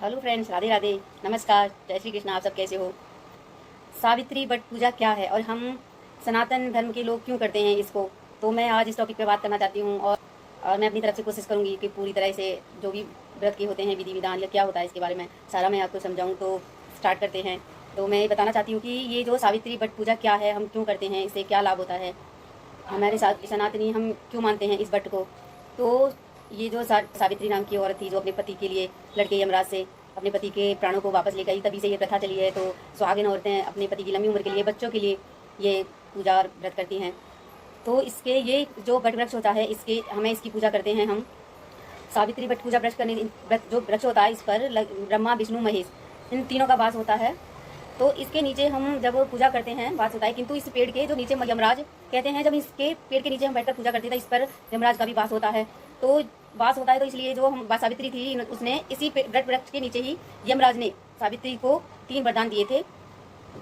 Hello friends, Radhe Radhe, नमस्कार, जय श्री कृष्ण। आप सब कैसे हो? सावित्री बट पूजा क्या है और हम सनातन धर्म के लोग क्यों करते हैं इसको, तो मैं आज इस टॉपिक पे बात करना चाहती हूँ। और मैं अपनी तरफ से कोशिश करूँगी कि पूरी तरह से जो भी व्रत के होते हैं, विधि विधान या क्या होता है, इसके बारे में सारा मैं आपको समझाऊँ। तो स्टार्ट करते हैं। तो मैं बताना चाहती हूँ कि ये जो सावित्री बट पूजा क्या है, हम क्यों करते हैं, इससे क्या लाभ होता है, हमारे साथ सनातनी हम क्यों मानते हैं इस बट को। तो ये जो सावित्री नाम की औरत थी, जो अपने पति के लिए लड़के यमराज से अपने पति के प्राणों को वापस लेकर आई, तभी से ये प्रथा चली है। तो सुहागिन औरतें अपने पति की लंबी उम्र के लिए, बच्चों के लिए ये पूजा और व्रत करती हैं। तो इसके ये जो बट वृक्ष होता है, इसके हमें इसकी पूजा करते हैं हम। सावित्री बट पूजा वृक्ष करने जो वृक्ष होता है, इस पर ब्रह्मा, विष्णु, महेश, इन तीनों का वास होता है। तो इसके नीचे हम जब पूजा करते हैं वास होता है, किंतु इस पेड़ के जो नीचे यमराज कहते हैं, जब इसके पेड़ के नीचे हम बैठकर पूजा करते थे, इस पर यमराज का भी वास होता है। तो वास होता है, तो इसलिए जो हम सावित्री थी, उसने इसी वट वृक्ष के नीचे ही यमराज ने सावित्री को 3 वरदान दिए थे।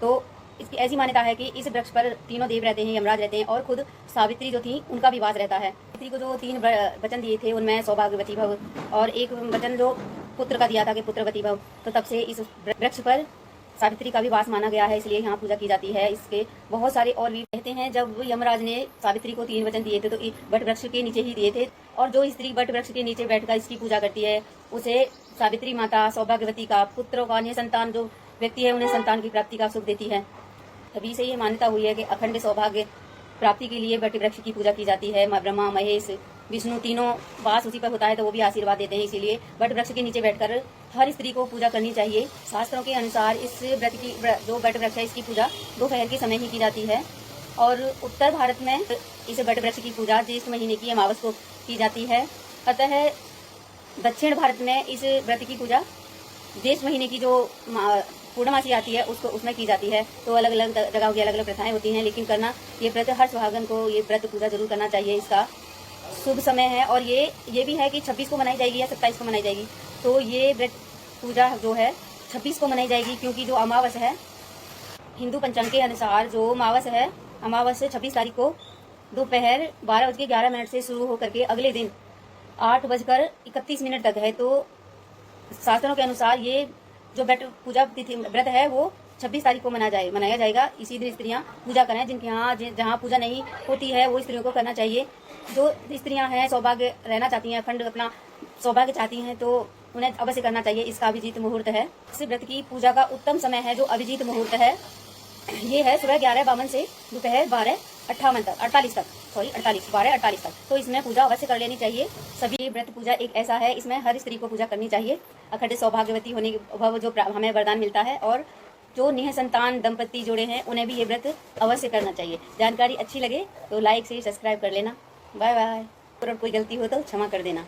तो इसकी ऐसी मान्यता है कि इस वृक्ष पर तीनों देव रहते हैं, यमराज रहते हैं, और खुद सावित्री जो थी उनका भी वास रहता है। सावित्री को जो 3 वचन दिए थे, उनमें सौभाग्यवती भव, और एक वचन जो पुत्र का दिया था कि पुत्रवती भव। तो तब से इस वृक्ष पर सावित्री का भी वास माना गया है, इसलिए यहाँ पूजा की जाती है। इसके बहुत सारे और भी कहते हैं। जब यमराज ने सावित्री को 3 वचन दिए थे, तो बट वृक्ष के नीचे ही दिए थे, और जो स्त्री बट वृक्ष के नीचे बैठकर इसकी पूजा करती है, उसे सावित्री माता सौभाग्यवती का, पुत्रों का, संतान जो व्यक्ति है, उन्हें संतान की प्राप्ति का सुख देती है। तभी से ये मान्यता हुई है कि अखंड सौभाग्य प्राप्ति के लिए बट वृक्ष की पूजा की जाती है। ब्रह्मा, महेश, विष्णु, तीनों वास उसी पर होता है, तो वो भी आशीर्वाद देते हैं। इसीलिए बट वृक्ष के नीचे बैठकर हर स्त्री को पूजा करनी चाहिए। शास्त्रों के अनुसार इस व्रत की जो बट वृक्ष है, इसकी पूजा दोपहर के समय ही की जाती है। और उत्तर भारत में इस बट वृक्ष की पूजा ज्येष्ठ महीने की अमावस को की जाती है। अतः दक्षिण भारत में इस व्रत की पूजा ज्येष्ठ महीने की जो पूर्णमासी आती है, उसमें की जाती है। तो अलग अलग जगहों की अलग अलग प्रथाएं होती हैं, लेकिन करना ये व्रत हर सुहागन को ये व्रत पूजा जरूर करना चाहिए। इसका शुभ समय है, और ये भी है कि 26 को मनाई जाएगी या 27 को मनाई जाएगी। तो ये व्रत पूजा जो है 26 को मनाई जाएगी, क्योंकि जो अमावस है, हिंदू पंचांग के अनुसार जो अमावस है, अमावस 26 तारीख को दोपहर 12:11 से शुरू होकर के अगले दिन 8:31 तक है। तो शास्त्रों के अनुसार ये जो बट पूजा तिथि व्रत है, वो 26 तारीख को मनाया जाएगा। इसी दिन स्त्रियां पूजा करें। जिनके यहाँ जहाँ पूजा नहीं होती है, वो स्त्रियों को करना चाहिए। जो स्त्रियां हैं, सौभाग्य रहना चाहती हैं, अखंड अपना सौभाग्य चाहती हैं, तो उन्हें अवश्य करना चाहिए। इसका अभिजीत मुहूर्त है। इस व्रत की पूजा का उत्तम समय है, जो अभिजीत मुहूर्त है, ये है सुबह 11:52 से दोपहर 12:48 तक, 12:48 तक। तो इसमें पूजा अवश्य कर लेनी चाहिए। सभी व्रत पूजा एक ऐसा है, इसमें हर स्त्री को पूजा करनी चाहिए। अखंड सौभाग्यवती होने के जो हमें वरदान मिलता है, और जो निःसंतान दंपति जोड़े हैं, उन्हें भी ये व्रत अवश्य करना चाहिए। जानकारी अच्छी लगे तो लाइक से सब्सक्राइब कर लेना। Bye bye. और कोई गलती हो तो क्षमा कर देना।